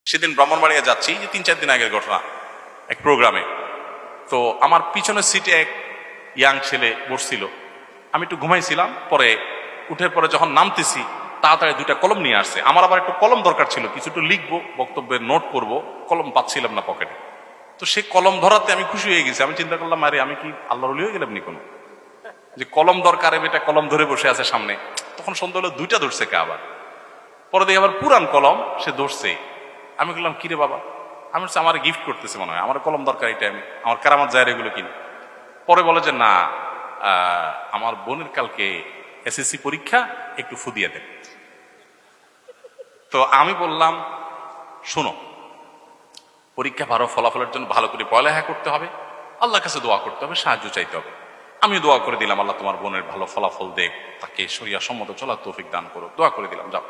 সেদিন ব্রাহ্মণবাড়িয়া যাচ্ছি, যে 3-4 দিন আগের ঘটনা, এক প্রোগ্রামে। তো আমার পিছনের সিটে এক ইয়াং ছেলে বসছিল, আমি একটু ঘুমাইছিলাম। পরে উঠে পরে যখন নামতেছি তাড়াতাড়ি 2টা কলম নিয়ে আসছে। আমার আবার একটু কলম দরকার ছিল, কিছু একটু লিখবো, বক্তব্যের নোট করব, কলম পাচ্ছিলাম না পকেটে। তো সে কলম ধরাতে আমি খুশি হয়ে গেছি। আমি চিন্তা করলাম, আরে আমি কি আল্লাহর ওলি হয়ে গেলাম নি কোনো, যে কলম দরকার, এটা কলম ধরে বসে আছে সামনে। তখন সন্দেহ হলো 2টা ধরছে কে আবার। পরে দেখি আবার পুরান কলম সে ধরছে। আমি বললাম, কিরে বাবা? আমি বলছি, আমার গিফট করতেছে মনে হয়, আমার কলম দরকার, এটা আমি আমার কারামাত যায় এগুলো কিনি। পরে বলে যে না, আমার বোনের কালকে এসএসসি পরীক্ষা, একটু ফুদিয়ে দেন। তো আমি বললাম, শোনো, পরীক্ষা ভালো ফলাফলের জন্য ভালো করে পড়ালেখা করতে হবে, আল্লাহর কাছে দোয়া করতে হবে, সাহায্য চাইতে হবে। আমি দোয়া করে দিলাম, আল্লাহ তোমার বোনের ভালো ফলাফল দেখ, তাকে শরিয়া সম্মত চলার তৌফিক দান করো, দোয়া করে দিলাম। যাও।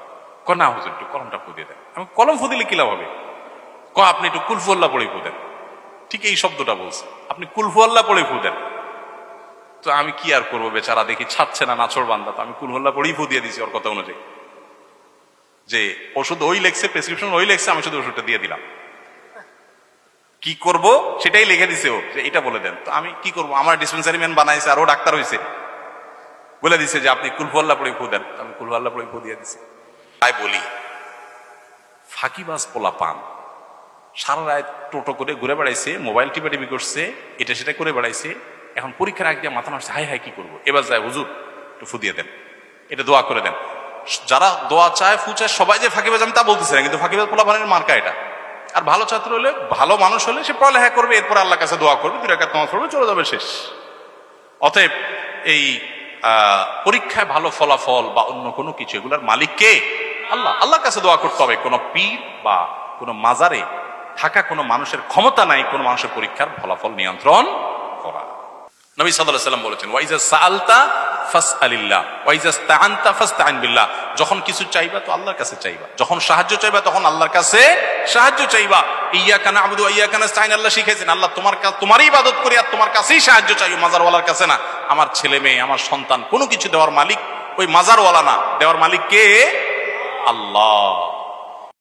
না হুজুর, একটু কলমটা ফুদিয়ে দেন। আমি, কলম ফুদিলে কি লাভ হবে? আপনি একটু কুলফু আল্লাহ পড়ে ফু দেন। ঠিক এই শব্দটা বলছে, আপনি কুলফু আল্লাহ পড়ে ফু দেন। তো আমি কি আর করবো, বেচারা দেখি ছাড়ছে না, নাছর বান্দা। তো আমি কুলফু আল্লাহ পড়েই ফু দিয়ে দিছি ওর কথা অনুযায়ী, যে ওষুধ ওই লেখছে, প্রেসক্রিপশন ওই লেখছে, আমি শুধু ওষুধটা দিয়ে দিলাম। কি করব সেটাই লিখে দিছে ও, যে এটা বলে দেন। তো আমি কি করব, আমার ডিসপেন্সারি ম্যান বানাইছে আর ও ডাক্তার হয়েছে, বলে দিছে যে আপনি কুলফু আল্লাহ পড়ে ফু দেন। আমি কুলফু আল্লাহ পড়ে ফু দিয়ে দিছি। তাই বলি, ফাঁকিবাজ পোলা পান সারা রাত টোটো করে ঘুরে বেড়াইছে, মোবাইল টিপি করছে, এটা সেটা করে বেড়াইছে। এখন পরীক্ষার আগে মাথা মারছে, হাই হাই কি করবো, এবার যায় হুজুর একটু ফু দিয়ে দেন, এটা দোয়া করে দেন। যারা দোয়া চায়, ফু চায়, সবাই যে ফাঁকিবাজ আমি তা বলতেছি না, কিন্তু ফাঁকিবাজ পোলা পানের মার্কা এটা। আর ভালো ছাত্র হলে, ভালো মানুষ হলে সে পড়ালেখা করবে, এরপর আল্লাহর কাছে দোয়া করবে, 2 রাকাত নামাজ পড়বে, চলে যাবে, শেষ। অতএব এই পরীক্ষায় ভালো ফলাফল বা অন্য কোনো কিছু, এগুলার মালিক কে? আল্লাহ। আল্লাহর কাছে দোয়া করতে হবে। কোনো পীর বা কোনো মাজারে থাকা কোনো মানুষের ক্ষমতা নাই কোনো মানুষের পরীক্ষার ফলাফল নিয়ন্ত্রণ করা। নবী সাল্লাল্লাহু আলাইহি ওয়াসাল্লাম বলেছেন, ওয়াইজা সাআলতা ফাসআলিল্লাহ ওয়াইজা ইসতাআনতা ফাসতাইন বিল্লাহ। যখন কিছু চাইবা তো আল্লাহর কাছে চাইবা, যখন সাহায্য চাইবা তখন আল্লাহর কাছে সাহায্য চাইবা। ইয়াকা না'বুদু ওয়া ইয়াকা নাস্তাইন, আল্লাহ শিখাইছেন, আল্লাহ তোমারই ইবাদত করি আর তোমার কাছেই সাহায্য চাই, মাজারওয়ালার কাছে না। আমার ছেলে মেয়ে, আমার সন্তান, কোনো কিছু দেওয়ার মালিক ওই মাজারওয়ালা না, দেওয়ার মালিক কে? আল্লাহ।